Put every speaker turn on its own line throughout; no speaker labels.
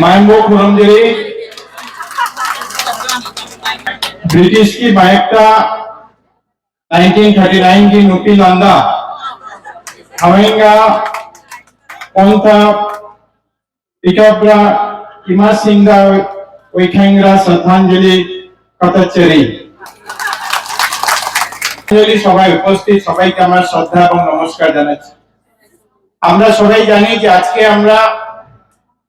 माइंबो खुरमगिरी British की बायकटा 1939 की नुपी नंदा हवेंगा पंथा पिकअपरा किमा सिंगा ওইখানরা শ্রদ্ধাঞ্জলি কতচেরি সবাই উপস্থিত সবাইকে আমার শ্রদ্ধা এবং নমস্কার জানাচ্ছি। আমরা সবাই জানি যে আজকে আমরা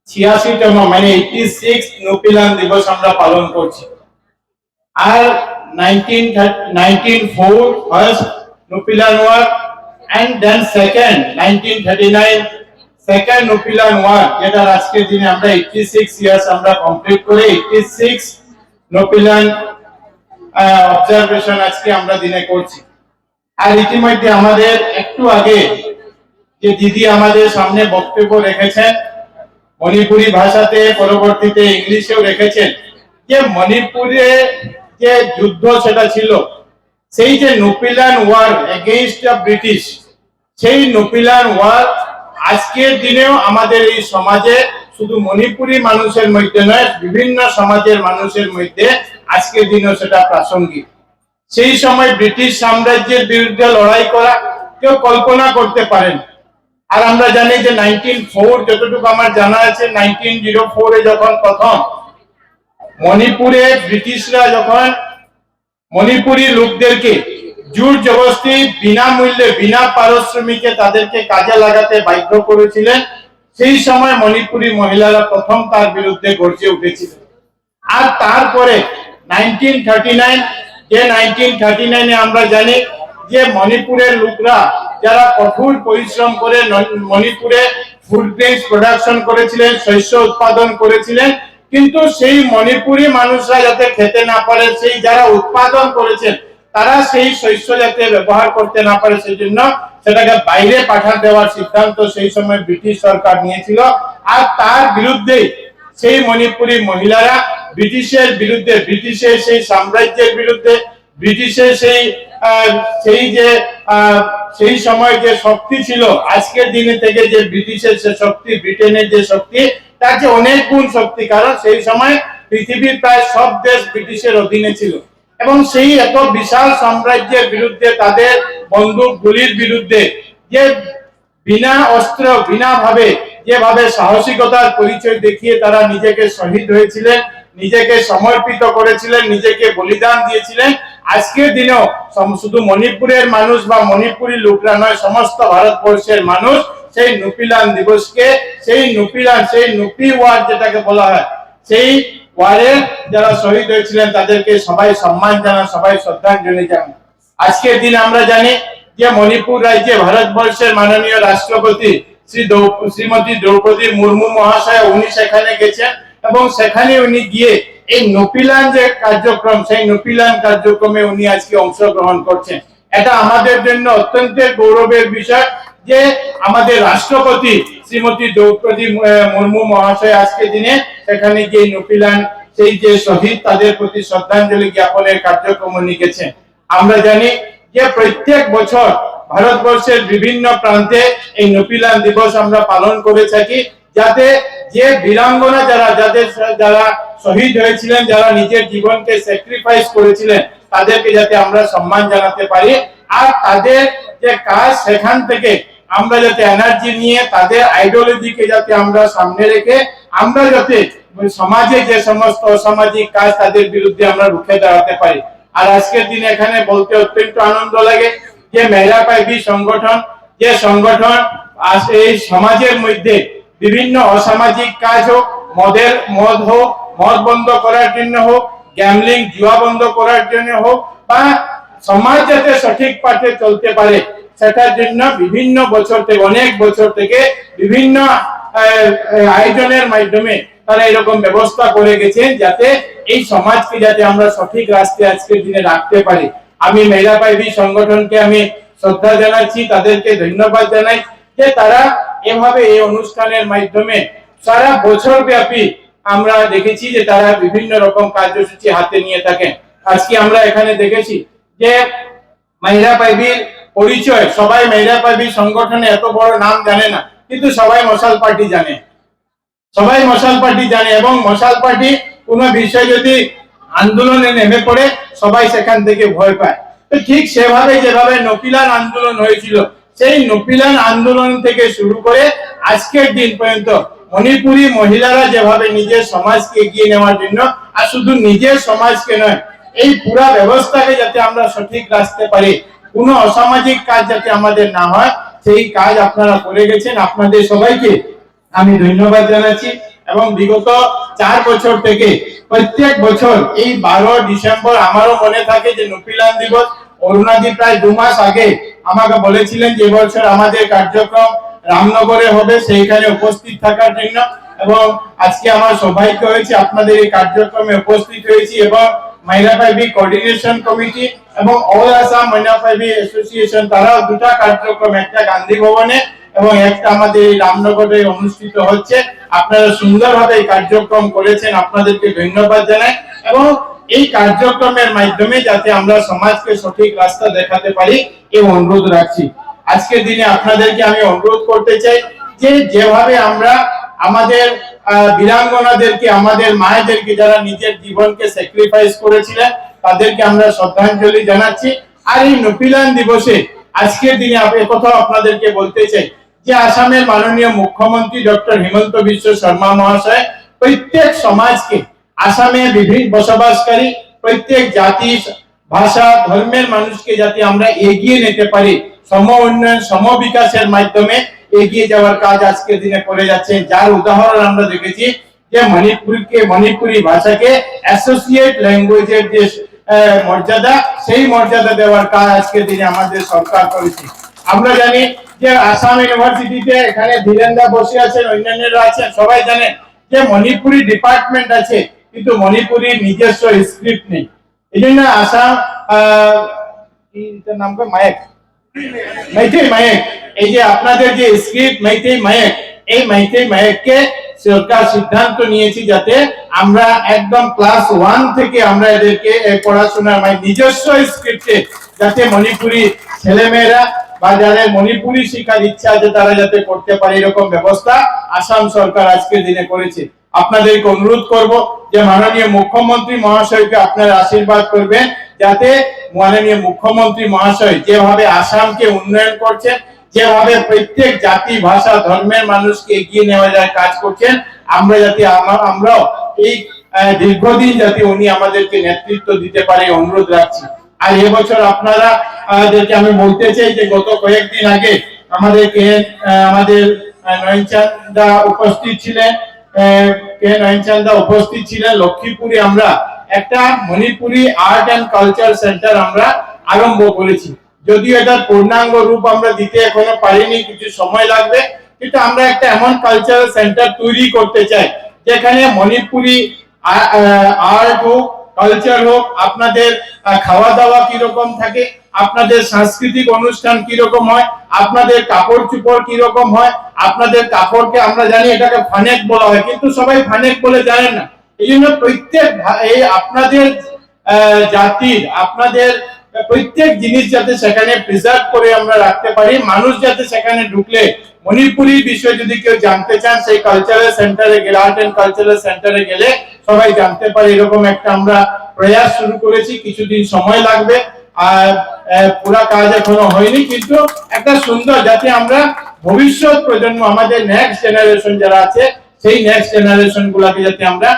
86তম মানে 86 নুপিলান দিবস আমরা পালন করছি। আর 1904 first Nupilan war and then second 1939 second Nupilan war, যেটা আজকের দিনে আমরা 86 ইয়ার্স আমরা কমপ্লিট করে 86 নুপিলান অবজারভেশন আজকে আমরা দিনে করছি। আর ইতিমধ্যে আমাদের একটু আগে যে দিদি আমাদের সামনে বক্তব্য রেখেছেন মণিপুরি ভাষাতে, পরবর্তীতে ইংলিশেও রেখেছেন, যে মণিপুরে যে যুদ্ধ সেটা ছিল, সেই যে নুপিলান ওয়ার এগেইনস্ট দ্য ব্রিটিশ, সেই নুপিলান ওয়ার আজকের দিনেও আমাদের এই সমাজে শুধু মণিপুরি মানুষের মধ্যে নয়, বিভিন্ন সমাজের মানুষের মধ্যে আজকের দিনেও সেটা প্রাসঙ্গিক। সেই সময় ব্রিটিশ সাম্রাজ্যের বিরুদ্ধে লড়াই করা কেউ কল্পনা করতে পারেন। আর আমরা জানি যে 1904 যতটুকু আমার জানা আছে 1904 এ যখন প্রথম মণিপুরে ব্রিটিশরা যখন মণিপুরি লোকদেরকে জোর জবরদস্তি বিনামূল্যে বিনা পারিশ্রমিকে তাদেরকে কাজে লাগাতে বাধ্য করেছিলেন, সেই সময় মণিপুরি মহিলারা প্রথম তার বিরুদ্ধে গর্জে উঠেছিলেন। আর তারপরে 1939 যে 1939 এ আমরা জানি যে মণিপুরের লোকরা যারা কঠোর পরিশ্রম করে মণিপুরে ফুড গ্রেনস প্রোডাকশন করেছিলেন, শস্য উৎপাদন করেছিলেন, কিন্তু সেই মণিপুরি মানুষরা যাতে খেতে না পারে, সেই যারা উৎপাদন করেছেন তারা সেই শস্য যাতে ব্যবহার করতে না পারে, সেই জন্য সেটাকে বাইরে পাঠিয়ে দেওয়ার সিদ্ধান্ত সেই সময় ব্রিটিশ সরকার নিয়েছিল। আর তার বিরুদ্ধে সেই মণিপুরি মহিলারা ব্রিটিশের বিরুদ্ধে, ব্রিটিশের সেই সাম্রাজ্যের বিরুদ্ধে, ব্রিটিশের সেই সময় যে শক্তি ছিল, আজকের দিনে থেকে যে ব্রিটিশের যে শক্তি, ব্রিটেনের যে শক্তি, তার যে অনেক গুণ শক্তি, কারণ সেই সময় পৃথিবীর প্রায় সব দেশ ব্রিটিশের অধীনে ছিল। এবং সেই এত বিশাল সাম্রাজ্যের বিরুদ্ধে, তাদের বন্দুক গুলির বিরুদ্ধে যে বিনা অস্ত্র বিনা ভাবে যেভাবে সাহসিকতার পরিচয় দেখিয়ে তারা নিজেকে শহীদ হয়েছিলেন, নিজেকে সমর্পিত করেছিলেন, নিজেকে বলিদান দিয়েছিলেন, আজকের দিনেও শুধু মণিপুরের মানুষ বা মণিপুরি লোকরা নয়, সমস্ত ভারতবর্ষের মানুষ সেই নুপিলান দিবসকে, সেই নুপিলান, সেই নুপি ওয়ার যেটাকে বলা হয়, সেই ওয়ারে যারা শহীদ হয়েছিলেন তাদেরকে সবাই সম্মান জানান, সবাই শ্রদ্ধাঞ্জলি জানান। আজকের দিন আমরা জানি যে মণিপুর রাজ্যে ভারতবর্ষের মাননীয় রাষ্ট্রপতি শ্রীমতী দ্রৌপদী মুর্মু মহাশয় উনি সেখানে গেছেন এবং সেখানে উনি গিয়ে এই নুপিলান যে কার্যক্রম, সেই নুপিলান কার্যক্রমে উনি আজকে অংশগ্রহণ করছেন। এটা আমাদের জন্য অত্যন্ত গৌরবের বিষয় যে আমাদের রাষ্ট্রপতি শ্রীমতী দ্রৌপদী মুর্মু মহাশয় আজকে দিনে সেখানে গিয়ে নুপিলান সেই যে শহীদ তাদের প্রতি শ্রদ্ধাঞ্জলি জ্ঞাপনের কার্যক্রম নিয়ে গেছেন। আমরা জানি যে প্রত্যেক বছর ভারতবর্ষের বিভিন্ন প্রান্তে এই নুপিলান দিবস আমরা পালন করে থাকি, যাতে যে বীরাঙ্গনা যারা শহীদ হয়েছিলেন, যারা নিজের জীবনকে স্যাক্রিফাইস করেছিলেন, তাদেরকে যাতে আমরা সম্মান জানাতে পারি। আর তাদের যে কাজ, সেখান থেকে আমরা যাতে এনার্জি নিয়ে তাদের আইডিওলজিকে যাতে আমরা সামনে রেখে আমরা যাতে সমাজে যে সমস্ত অসামাজিক কাজ তাদের বিরুদ্ধে আমরা রুখে দাঁড়াতে পারি। আর আজকের দিনে এখানে বলতে অত্যন্ত আনন্দ লাগে যে মেহরা পাইবি সংগঠন, যে সংগঠন এই সমাজের মধ্যে বিভিন্ন অসামাজিক কাজ হোক, মদ বন্ধ করার জন্য হোক, গ্যামলিং জুয়া বন্ধ করার জন্য হোক, বা সমাজ যাতে সঠিক পথে চলতে পারে সেটার জন্য বিভিন্ন বছর থেকে, অনেক বছর থেকে বিভিন্ন আয়োজনের মাধ্যমে তারা এরকম ব্যবস্থা করে গেছেন যাতে এই সমাজকে যাতে আমরা সঠিক রাস্তায় আজকের দিনে রাখতে পারি। আমি মেহরা পাইবি সংগঠনকে আমি শ্রদ্ধা জানাচ্ছি, তাদেরকে ধন্যবাদ জানাই যে তারা এভাবে এই অনুষ্ঠানের মাধ্যমে সারা বছর ব্যাপী আমরা দেখেছি যে তারা বিভিন্ন রকম কার্যসূচি হাতে নিয়ে থাকেন। আজকে আমরা এখানে দেখেছি যে মাইরা পাইবির পরিচয়, সবাই মাইরা পাইবি সংগঠনে এত বড় নাম জানে না, কিন্তু সবাই মশাল পার্টি জানে, সবাই মশাল পার্টি জানে। এবং মশাল পার্টি কোনো বিষয় যদি আন্দোলনে নেমে পড়ে সবাই সেখান থেকে ভয় পায়। তো ঠিক সেভাবে যেভাবে নপিলান আন্দোলন হয়েছিল, সেই নপিলান আন্দোলন থেকে শুরু করে আজকের দিন পর্যন্ত মণিপুরি মহিলারা যেভাবে নিজের সমাজকে এগিয়ে নেওয়ার জন্য, আর শুধু নিজের সমাজকে নয়, এই পুরা ব্যবস্থাকে যাতে আমরা সঠিক রাখতে পারি, কোনো অসামাজিক কাজ যাতে আমাদের না হয়, সেই কাজ আপনারা করে গেছেন। আপনাদের সবাইকে আমি ধন্যবাদ জানাচ্ছি। এবং বিগত 4 বছর থেকে প্রত্যেক বছর এই 12 ডিসেম্বর আমারও মনে থাকে যে নপিলান দিবস, অরুণাদি প্রায় 2 মাস আগে আমাকে বলেছিলেন যে এবছর আমাদের কার্যক্রম রামনগরে হবে, সেইখানে উপস্থিত থাকার জন্য। এবং আজকে আমার সৌভাগ্য হয়েছে আপনাদের এই কার্যক্রমে উপস্থিত হয়েছি। এবং মাইরা পাইবি কোঅর্ডিনেশন কমিটি এবং অল আসাম মাইরা পাইবি অ্যাসোসিয়েশন, তারাও দুটা কার্যক্রম, একটা গান্ধী ভবনে এবং একটা আমাদের এই রামনগরে অনুষ্ঠিত হচ্ছে। আপনারা সুন্দরভাবে এই কার্যক্রম করেছেন, আপনাদেরকে ধন্যবাদ জানাই। এবং এই কার্যক্রমের মাধ্যমে যাতে আমরা সমাজকে সঠিক রাস্তা দেখাতে পারি, এই অনুরোধ রাখছি। আজকের দিনে আপনাদেরকে আমি অনুরোধ করতে চাই যে যেভাবে আমরা আমাদের বীরাঙ্গনাদেরকে, আমাদের মায়েদেরকে যারা নিজের জীবনকে স্যাক্রিফাইস করেছিলেন, তাদেরকে আমরা শ্রদ্ধাঞ্জলি জানাচ্ছি। আর এই নপিলান দিবসে আজকের দিনে আমি কথা আপনাদেরকে বলতে চাই যে আসামের মাননীয় মুখ্যমন্ত্রী ডক্টর হিমন্ত বিশ্ব শর্মা মহাশয় প্রত্যেক সমাজকে, আসামে বিভিন্ন বসবাসকারী প্রত্যেক জাতি, ভাষা, ধর্মের মানুষকে যাতে আমরা এগিয়ে নিতে পারি, সম উন্নয়ন, সম বিকাশের মাধ্যমে এগিয়ে যাওয়ার কাজ আজকের দিনে করে যাচ্ছেন। যার উদাহরণ আমরা দেখেছি যে মণিপুরি ভাষাকে অ্যাসোসিয়েট ল্যাঙ্গুয়েজের যে মর্যাদা, সেই মর্যাদা দেওয়ার কাজ আজকের দিনে আমাদের সরকার করেছে। আমরা জানি যে আসাম ইউনিভার্সিটিতে এখানে ধীরেন্দা বসে আছেন, অন্যান্যরা আছেন, সবাই জানেন যে মণিপুরি ডিপার্টমেন্ট আছে, কিন্তু মণিপুরি নিজস্ব স্ক্রিপ্ট নেই। এই জন্য আসাম নাম মায়েক, মাইথেই মায়েক, এই যে আপনাদের যে স্ক্রিপ্ট মাইথেই মায়েক, এই মাইথেই মায়েককে সরকার সিদ্ধান্ত নিয়েছি যাতে আমরা একদম ক্লাস 1 থেকে আমরা এদেরকে পড়াশোনার নিজস্ব স্ক্রিপ্টে যাতে মণিপুরি ছেলেমেয়েরা বা যাদের মণিপুরি শিক্ষার ইচ্ছা আছে তারা যাতে করতে পারে, এরকম ব্যবস্থা আসাম সরকার আজকের দিনে করেছে। আপনাদেরকে অনুরোধ করব যে মাননীয় মুখ্যমন্ত্রী মহাশয়কে আপনারা আশীর্বাদ করবেন যাতে মাননীয় মুখ্যমন্ত্রী মহাশয় যেভাবে আসামকে উন্নয়ন করছেন, যেভাবে প্রত্যেক জাতি, ভাষা, ধর্মের মানুষকে এগিয়ে নেওয়া যায় কাজ করছেন, আমরা যাতে আমরাও এই দীর্ঘদিন যাতে উনি আমাদেরকে নেতৃত্ব দিতে পারে অনুরোধ রাখছি। আর এবছর আপনারা আমি বলতে চাই যে গত কয়েকদিন আগে আমাদের নয়নচাঁদা উপস্থিত ছিলেন লক্ষ্মীপুরে। আমরা একটা Manipuri art and culture centre আমরা আরম্ভ করেছি। যদিও এটার পূর্ণাঙ্গ রূপ আমরা দিতে এখনো পারিনি, কিছু সময় লাগবে, কিন্তু আমরা একটা এমন কালচারাল সেন্টার তৈরি করতে চাই যেখানে মণিপুরি আর্ট হোক, কালচার হোক, আপনাদের খাওয়া দাওয়া কিরকম থাকে, আপনাদের সাংস্কৃতিক অনুষ্ঠান কিরকম হয়, আপনাদের কাপড় চোপড় কিরকম হয়। আপনাদের কাপড়কে আমরা জানি এটাকে ফানেক বলা হয়, কিন্তু সবাই ফানেক বলে জানেন না। এই জন্য প্রত্যেক এই আপনাদের জাতির, আপনাদের প্রত্যেক জিনিস যাতে সেখানে প্রিজার্ভ করে আমরা রাখতে পারি, মানুষ যাতে সেখানে ঢুকলে মণিপুরি বিষয় যদি কেউ জানতে চান, সেই কালচারাল সেন্টারে গেলে, আর্ট এন্ড কালচারাল সেন্টারে গেলে সবাই জানতে পারে, এরকম একটা আমরা প্রয়াস শুরু করেছি। কিছুদিন সময় লাগবে, আর পুরা কাজ এখনো হয়নি, কিন্তু একটা সুন্দর যাতে আমরা ভবিষ্যৎ প্রজন্ম, আমাদের নেক্সট জেনারেশন যারা আছে, সেই নেক্সট জেনারেশন গুলাকে যাতে আমরা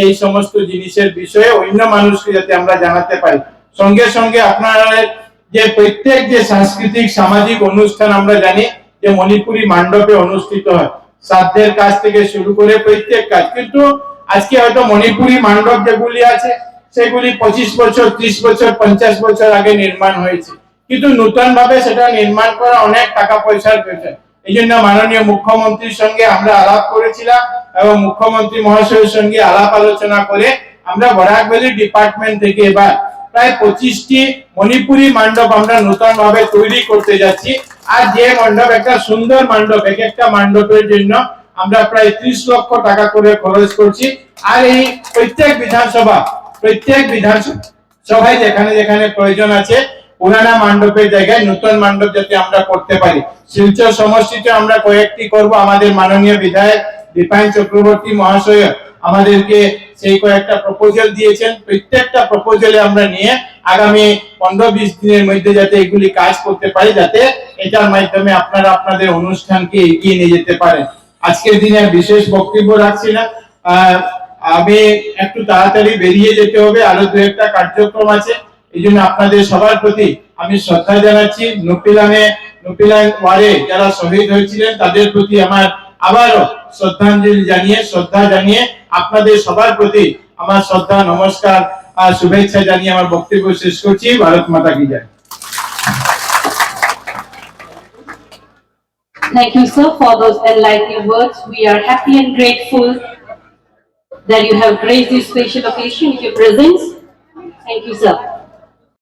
এই সমস্ত জিনিসের বিষয়ে অন্য মানুষকে যাতে আমরা জানাতে পারি। সঙ্গে সঙ্গে আপনাদের যে প্রত্যেক যে সাংস্কৃতিক সামাজিক অনুষ্ঠান আমরা জানি যে মণিপুরি মণ্ডপে অনুষ্ঠিত হয়, শ্রাদ্ধের কাজ থেকে শুরু করে প্রত্যেক কাজ, কিন্তু আজকে হয়তো মণিপুরি মণ্ডপ যেগুলি আছে সেগুলি 25 বছর, 30 বছর, 50 বছর আগে নির্মাণ হয়েছে, কিন্তু নতুন ভাবে সেটা নির্মাণ করা অনেক টাকা পয়সার প্রয়োজন। এই জন্য মাননীয় মুখ্যমন্ত্রীর সঙ্গে আমরা আলাপ করেছিলাম এবং মুখ্যমন্ত্রী মহাশয়ের সঙ্গে আলাপ আলোচনা করে আমরা বরাক ভ্যালি ডিপার্টমেন্ট থেকে এবার প্রায় 25টি মণিপুরি মণ্ডপ আমরা নতুন ভাবে তৈরি করতে যাচ্ছি। আর যে মণ্ডপ, একটা সুন্দর মণ্ডপ, এক একটা মণ্ডপের জন্য আমরা প্রায় 30 লক্ষ টাকা করে খরচ করছি। আর এই প্রত্যেক বিধানসভায় যেখানে যেখানে প্রয়োজন আছে পুরানা মণ্ডপের জায়গায় নতুন মণ্ডপ যাতে আমরা করতে পারি। শিলচর সমষ্টিতে আমরা কয়েকটি করব। আমাদের মাননীয় বিধায়ক দীপায়ন চক্রবর্তী মহাশয় আমাদেরকে সেই কয়েকটা প্রপোজাল দিয়েছেন। প্রত্যেকটা প্রপোজালে আমরা নিয়ে আগামী 15-20 দিনের মধ্যে যাতে এগুলি কাজ করতে পারি, যাতে এটার মাধ্যমে আপনারা আপনাদের অনুষ্ঠানকে এগিয়ে নিয়ে যেতে পারেন। আজকের দিনে বিশেষ বক্তব্য রাখছি না, আমি একটু তাড়াতাড়ি বেরিয়ে যেতে হবে, আরো দু একটা কার্যক্রম আছে। এই জন্য আপনাদের সবার প্রতি আমি শ্রদ্ধা জানাচ্ছি। নুপিলান ওয়ারে যারা শহীদ হয়েছিলেন তাদের প্রতি আমার আবারও শ্রদ্ধা জানিয়ে আপনাদের সবার প্রতি আমার শ্রদ্ধা, নমস্কার আর শুভেচ্ছা জানিয়ে আমার বক্তব্য শেষ করছি। ভারত মাতা কি জয়।
Thank you, sir, for those enlightening words. We are happy and grateful that you have graced this special occasion with your presence. Thank you, sir.